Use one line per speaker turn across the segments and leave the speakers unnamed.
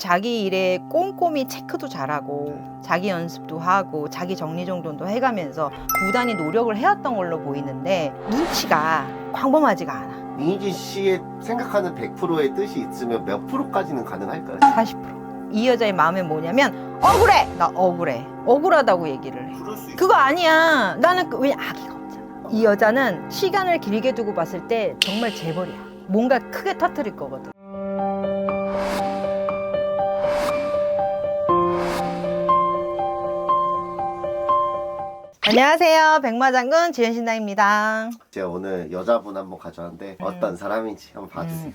자기 일에 꼼꼼히 체크도 잘하고 자기 연습도 하고 자기 정리정돈도 해가면서 부단히 노력을 해왔던 걸로 보이는데 눈치가 광범하지가 않아.
민희진 씨의 생각하는 100%의 뜻이 있으면 몇 프로까지는 가능할까요?
40%. 이 여자의 마음이 뭐냐면 억울해! 나 억울해. 억울하다고 얘기를 해.
그럴 수
그거 아니야. 나는 왜 아기가 없잖아. 이 여자는 시간을 길게 두고 봤을 때 정말 재벌이야. 뭔가 크게 터뜨릴 거거든. 안녕하세요. 백마장군 지현신당입니다.
제가 오늘 여자분 한번 가져왔는데 어떤 사람인지 한번 봐주세요.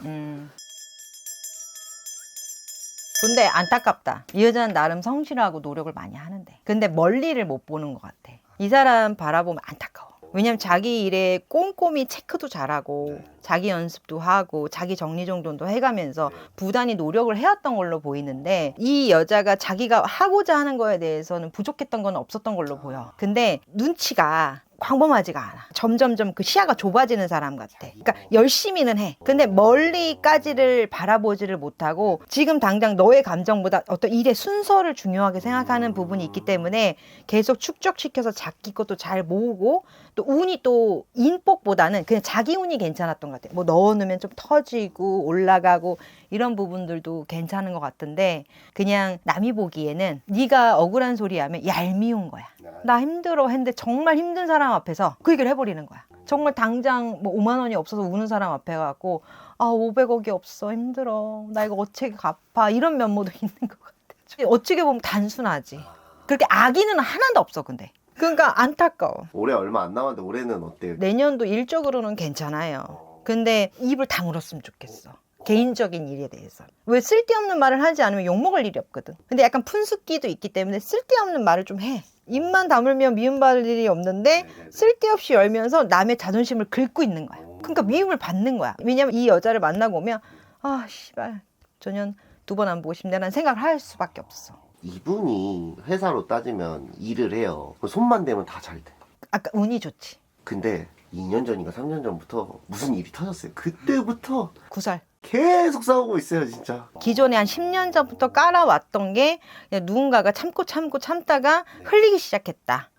근데 안타깝다. 이 여자는 나름 성실하고 노력을 많이 하는데 근데 멀리를 못 보는 것 같아. 이 사람 바라보면 안타까워. 왜냐면 자기 일에 꼼꼼히 체크도 잘하고 자기 연습도 하고 자기 정리정돈도 해가면서 부단히 노력을 해왔던 걸로 보이는데 이 여자가 자기가 하고자 하는 거에 대해서는 부족했던 건 없었던 걸로 보여. 근데 눈치가 광범하지가 않아. 점점점 그 시야가 좁아지는 사람 같아. 그러니까 열심히는 해. 근데 멀리까지를 바라보지를 못하고 지금 당장 너의 감정보다 어떤 일의 순서를 중요하게 생각하는 부분이 있기 때문에 계속 축적시켜서 자기 것도 잘 모으고 또 운이 또 인복보다는 그냥 자기 운이 괜찮았던 것 같아. 뭐 넣어놓으면 좀 터지고 올라가고 이런 부분들도 괜찮은 것 같은데 그냥 남이 보기에는 네가 억울한 소리 하면 얄미운 거야. 나 힘들어 했는데 정말 힘든 사람 앞에서 그 얘기를 해버리는 거야. 정말 당장 뭐 5만 원이 없어서 우는 사람 앞에 가고 아 500억이 없어 힘들어 나 이거 어떻게 갚아 이런 면모도 있는 것 같아. 어떻게 보면 단순하지. 그렇게 악의는 하나도 없어. 근데 그러니까 안타까워.
올해 얼마 안 남았는데 올해는 어때요?
내년도 일적으로는 괜찮아요. 근데 입을 다물었으면 좋겠어. 개인적인 일에 대해서. 왜 쓸데없는 말을 하지 않으면 욕먹을 일이 없거든. 근데 약간 푼숙기도 있기 때문에 쓸데없는 말을 좀 해. 입만 다물면 미움받을 일이 없는데 쓸데없이 열면서 남의 자존심을 긁고 있는 거야. 그러니까 미움을 받는 거야. 왜냐면 이 여자를 만나고 오면 아 씨발 저년 2번 안 보고 싶네 라는 생각을 할 수밖에 없어.
이분이 회사로 따지면 일을 해요. 손만 대면 다 잘 돼.
아까 운이 좋지.
근데 2년 전인가 3년 전부터 무슨 일이 터졌어요. 그때부터
구설.
계속 싸우고 있어요 진짜.
기존에 한 10년 전부터 깔아왔던 게 그냥 누군가가 참다가 흘리기 시작했다.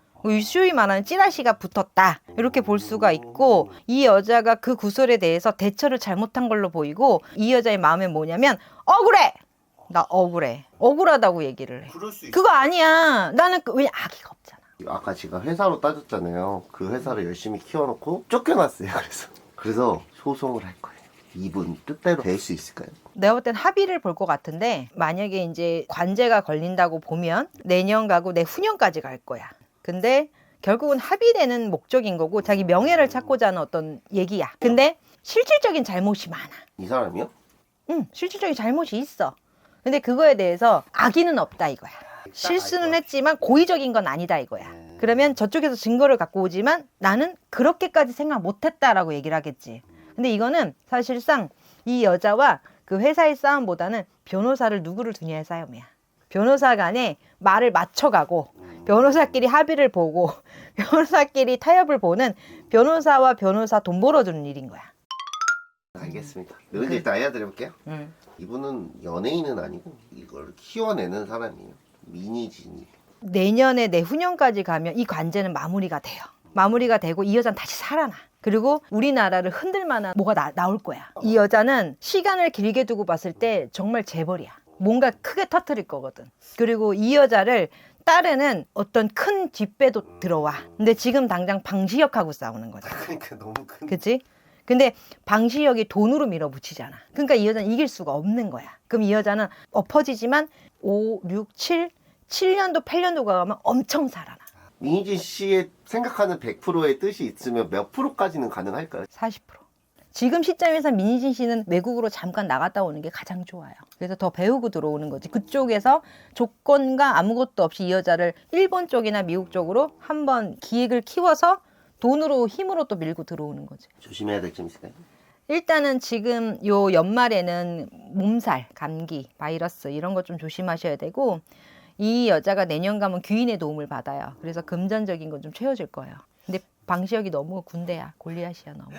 소위 말하는 찌라시가 붙었다. 이렇게 볼 수가 있고 이 여자가 그 구설에 대해서 대처를 잘못한 걸로 보이고 이 여자의 마음이 뭐냐면 억울해! 나 억울해. 억울하다고 얘기를 해.
그럴 수
그거 아니야. 나는 왜 아기가 없잖아.
아까 제가 회사로 따졌잖아요. 그 회사를 열심히 키워놓고 쫓겨났어요. 그래서 소송을 할 거예요. 이분 뜻대로 될 수 있을까요?
내가 볼 땐 합의를 볼 것 같은데 만약에 이제 관제가 걸린다고 보면 내년 가고 내후년까지 갈 거야. 근데 결국은 합의되는 목적인 거고 자기 명예를 찾고자 하는 어떤 얘기야. 근데 실질적인 잘못이 많아.
이 사람이요?
응, 실질적인 잘못이 있어. 근데 그거에 대해서 악의는 없다 이거야. 실수는 했지만 고의적인 건 아니다 이거야. 그러면 저쪽에서 증거를 갖고 오지만 나는 그렇게까지 생각 못했다라고 얘기를 하겠지. 근데 이거는 사실상 이 여자와 그 회사의 싸움보다는 변호사를 누구를 두냐의 싸움이야. 변호사 간에 말을 맞춰가고 변호사끼리 합의를 보고 변호사끼리 타협을 보는 변호사와 변호사 돈 벌어주는 일인 거야.
알겠습니다. 근데 일단 알려드려볼게요. 이분은 연예인은 아니고 이걸 키워내는 사람이에요. 민희진이.
내년에 내후년까지 가면 이 관제는 마무리가 돼요. 마무리가 되고 이 여자는 다시 살아나. 그리고 우리나라를 흔들 만한 뭐가 나올 거야. 이 여자는 시간을 길게 두고 봤을 때 정말 재벌이야. 뭔가 크게 터뜨릴 거거든. 그리고 이 여자를 따르는 어떤 큰 뒷배도 들어와. 근데 지금 당장 방시혁하고 싸우는 거지.
그러니까 너무 큰.
그치? 근데 방시혁이 돈으로 밀어붙이잖아. 그러니까 이 여자는 이길 수가 없는 거야. 그럼 이 여자는 엎어지지만 5, 6, 7년도 8년도 가면 엄청 살아나.
민희진 씨의 생각하는 100%의 뜻이 있으면 몇 프로까지는 가능할까요?
40%. 지금 시점에서 민희진 씨는 외국으로 잠깐 나갔다 오는 게 가장 좋아요. 그래서 더 배우고 들어오는 거지. 그쪽에서 조건과 아무것도 없이 이 여자를 일본 쪽이나 미국 쪽으로 한번 기획을 키워서 돈으로 힘으로 또 밀고 들어오는 거지.
조심해야 될 점 있을까요?
일단은 지금 요 연말에는 몸살, 감기, 바이러스 이런 거 좀 조심하셔야 되고 이 여자가 내년 가면 귀인의 도움을 받아요. 그래서 금전적인 건 좀 채워질 거예요. 근데 방시혁이 너무 군대야. 골리앗이야 너무.